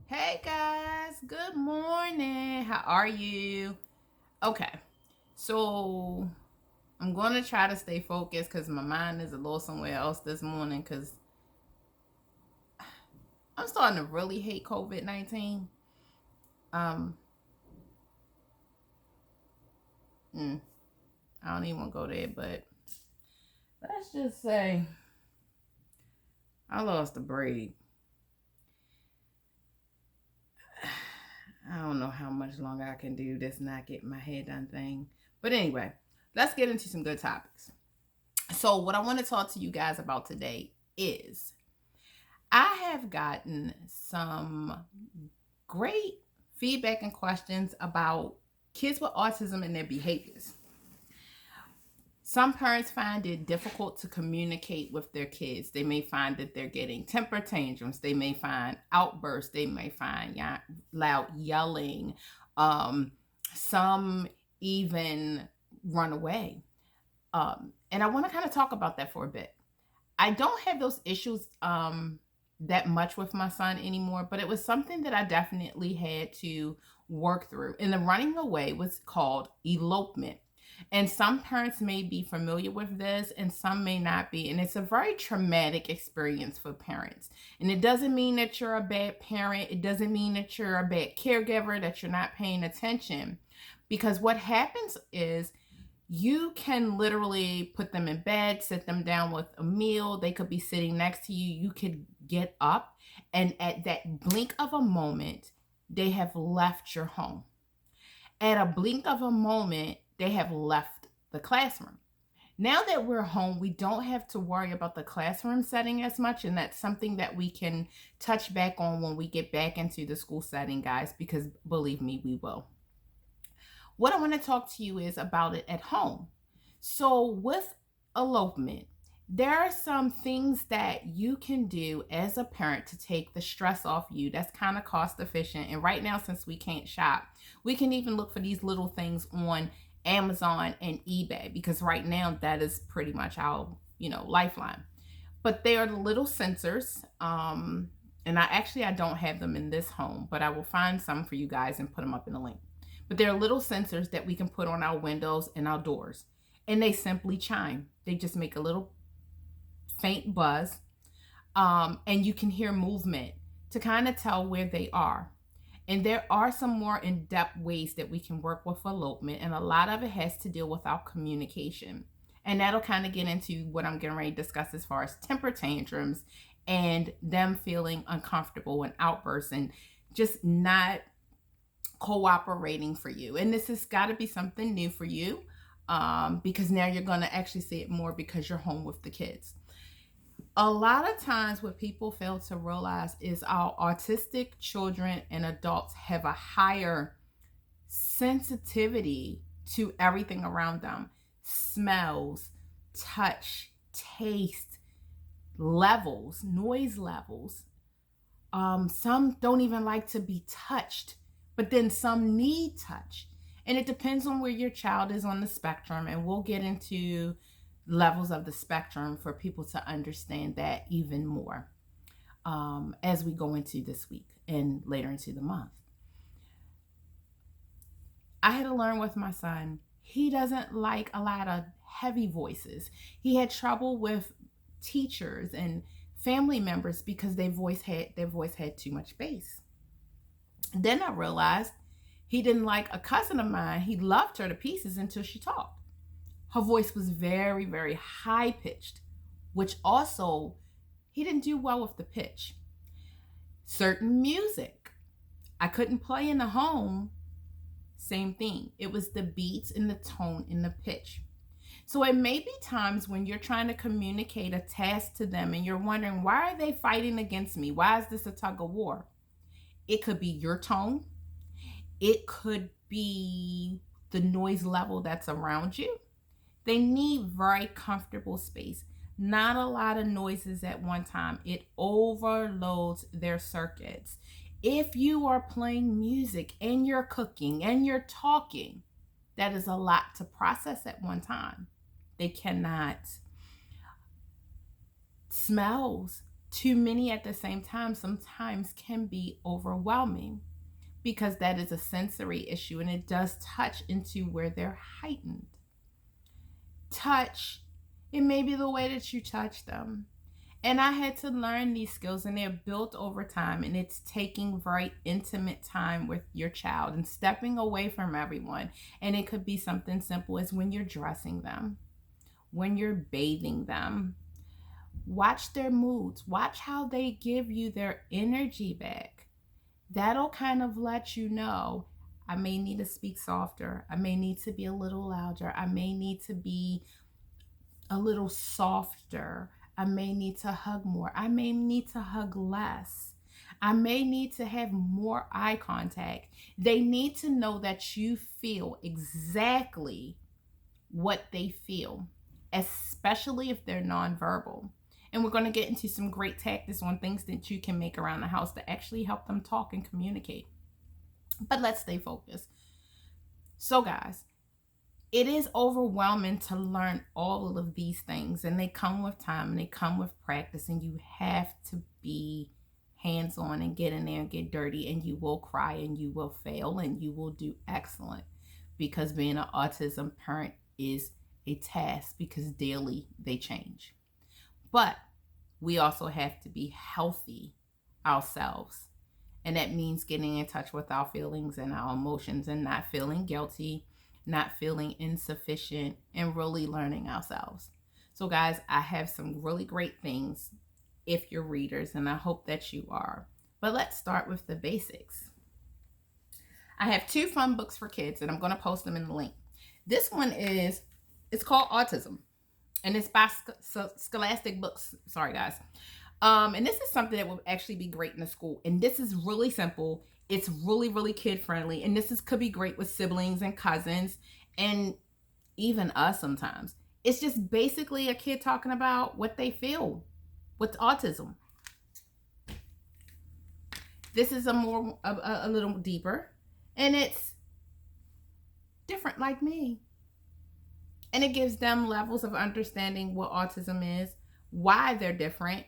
Hey guys, good morning. How are you? Okay, so I'm going to try to stay focused because my mind is a little somewhere else this morning because I'm starting to really hate COVID 19. Um, mm, I don't even want to go there, but let's just say I lost a braid. I don't know how much longer I can do this not getting my head done thing. But anyway, let's get into some good topics. So, what I want to talk to you guys about today is I have gotten some great feedback and questions about kids with autism and their behaviors. Some parents find it difficult to communicate with their kids. They may find that they're getting temper tantrums. They may find outbursts. They may find loud yelling. Um, some even run away. And I want to kind of talk about that for a bit. I don't have those issues that much with my son anymore, but it was something that I definitely had to work through. And the running away was called elopement. And some parents may be familiar with this and some may not be. And it's a very traumatic experience for parents. And it doesn't mean that you're a bad parent, it doesn't mean that you're a bad caregiver, that you're not paying attention. Because what happens is you can literally put them in bed, sit them down with a meal. They could be sitting next to you. You could get up, and at that blink of a moment, they have left your home. At a blink of a moment, they have left the classroom. Now that we're home, we don't have to worry about the classroom setting as much, and that's something that we can touch back on when we get back into the school setting, guys, because believe me, we will. What I want to talk to you is about it at home. So, with elopement, there are some things that you can do as a parent to take the stress off you. That's kind of cost efficient. And right now, since we can't shop, we can even look for these little things on Amazon and eBay because right now that is pretty much our, lifeline. But they are the little sensors. And I don't have them in this home, but I will find some for you guys and put them up in the link. But they're little sensors that we can put on our windows and our doors. And they simply chime. They just make a little faint buzz. And you can hear movement to kind of tell where they are. And there are some more in depth ways that we can work with elopement. And a lot of it has to deal with our communication. And that'll kind of get into what I'm getting ready to discuss as far as temper tantrums and them feeling uncomfortable and outbursts and just not cooperating for you. And this has got to be something new for you because now you're going to actually see it more because you're home with the kids. A lot of times, what people fail to realize is our autistic children and adults have a higher sensitivity to everything around them: smells, touch, taste, levels, noise levels. Some don't even like to be touched, but then some need touch. And it depends on where your child is on the spectrum. And we'll get into levels of the spectrum for people to understand that even more as we go into this week and later into the month. I had to learn with my son, he doesn't like a lot of heavy voices. He had trouble with teachers and family members because their voice had too much bass. Then I realized he didn't like a cousin of mine. He loved her to pieces until she talked. Her voice was very, very high pitched, which also he didn't do well with the pitch. Certain music I couldn't play in the home, same thing. It was the beats and the tone and the pitch. So it may be times when you're trying to communicate a task to them and you're wondering, why are they fighting against me? Why is this a tug of war? It could be your tone. It could be the noise level that's around you. They need very comfortable space. Not a lot of noises at one time. It overloads their circuits. If you are playing music and you're cooking and you're talking, that is a lot to process at one time. They cannot. Smells, too many at the same time sometimes can be overwhelming, because that is a sensory issue and it does touch into where they're heightened. Touch, it may be the way that you touch them. And I had to learn these skills, and they're built over time, and it's taking very intimate time with your child and stepping away from everyone. And it could be something simple as when you're dressing them, when you're bathing them. Watch their moods. Watch how they give you their energy back. That'll kind of let you know, I may need to speak softer. I may need to be a little louder. I may need to be a little softer. I may need to hug more. I may need to hug less. I may need to have more eye contact. They need to know that you feel exactly what they feel, especially if they're nonverbal. And we're going to get into some great tactics on things that you can make around the house to actually help them talk and communicate. But let's stay focused. So guys, it is overwhelming to learn all of these things, and they come with time and they come with practice, and you have to be hands-on and get in there and get dirty, and you will cry and you will fail and you will do excellent, because being an autism parent is a task, because daily they change. But we also have to be healthy ourselves. And that means getting in touch with our feelings and our emotions and not feeling guilty, not feeling insufficient, and really learning ourselves. So guys, I have some really great things if you're readers, and I hope that you are. But let's start with the basics. I have 2 fun books for kids, and I'm going to post them in the link. This one it's called Autism, and it's by Scholastic Books. Sorry guys. And this is something that would actually be great in the school. And this is really simple. It's really, really kid friendly. And this could be great with siblings and cousins and even us sometimes. It's just basically a kid talking about what they feel with autism. This is a little deeper, and it's different like me. And it gives them levels of understanding what autism is, why they're different,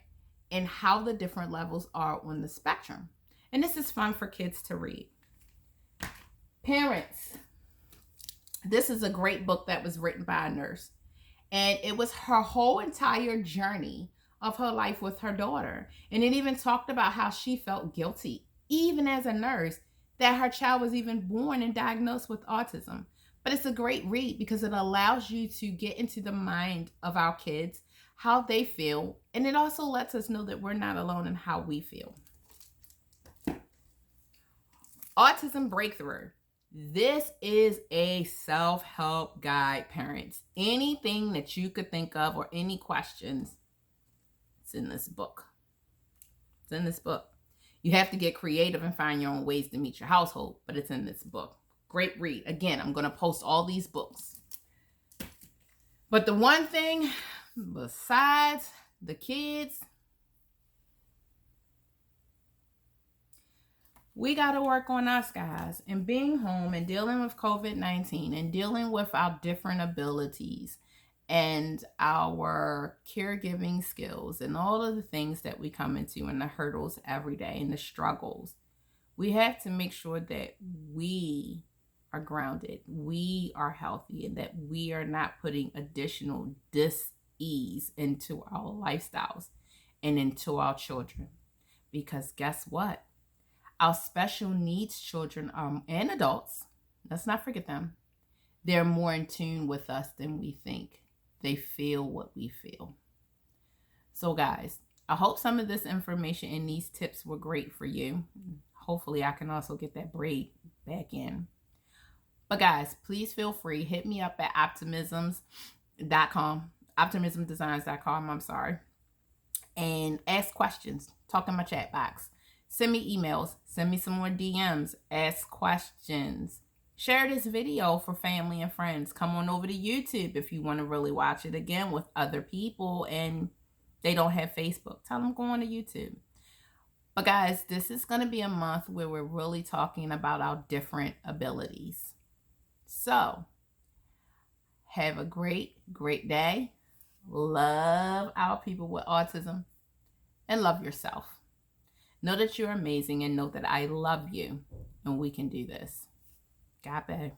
and how the different levels are on the spectrum. And this is fun for kids to read. Parents, this is a great book that was written by a nurse. And it was her whole entire journey of her life with her daughter. And it even talked about how she felt guilty, even as a nurse, that her child was even born and diagnosed with autism. But it's a great read because it allows you to get into the mind of our kids, how they feel, and it also lets us know that we're not alone in how we feel. Autism Breakthrough. This is a self-help guide, parents. Anything that you could think of or any questions, it's in this book. It's in this book. You have to get creative and find your own ways to meet your household, but it's in this book. Great read. Again, I'm going to post all these books. But the one thing, besides the kids, we got to work on us, guys, and being home and dealing with COVID-19 and dealing with our different abilities and our caregiving skills and all of the things that we come into and the hurdles every day and the struggles. We have to make sure that we are grounded, we are healthy, and that we are not putting additional dis-ease into our lifestyles and into our children. Because guess what? Our special needs children and adults, let's not forget them, they're more in tune with us than we think. They feel what we feel. So guys, I hope some of this information and these tips were great for you. Hopefully I can also get that braid back in. But guys, please feel free. Hit me up at optimismdesigns.com, I'm sorry. And ask questions. Talk in my chat box. Send me emails. Send me some more DMs. Ask questions. Share this video for family and friends. Come on over to YouTube if you want to really watch it again with other people and they don't have Facebook. Tell them go on to YouTube. But guys, this is going to be a month where we're really talking about our different abilities. So, have a great, great day. Love our people with autism. and love yourself. Know that you're amazing and know that I love you and we can do this. Gabe.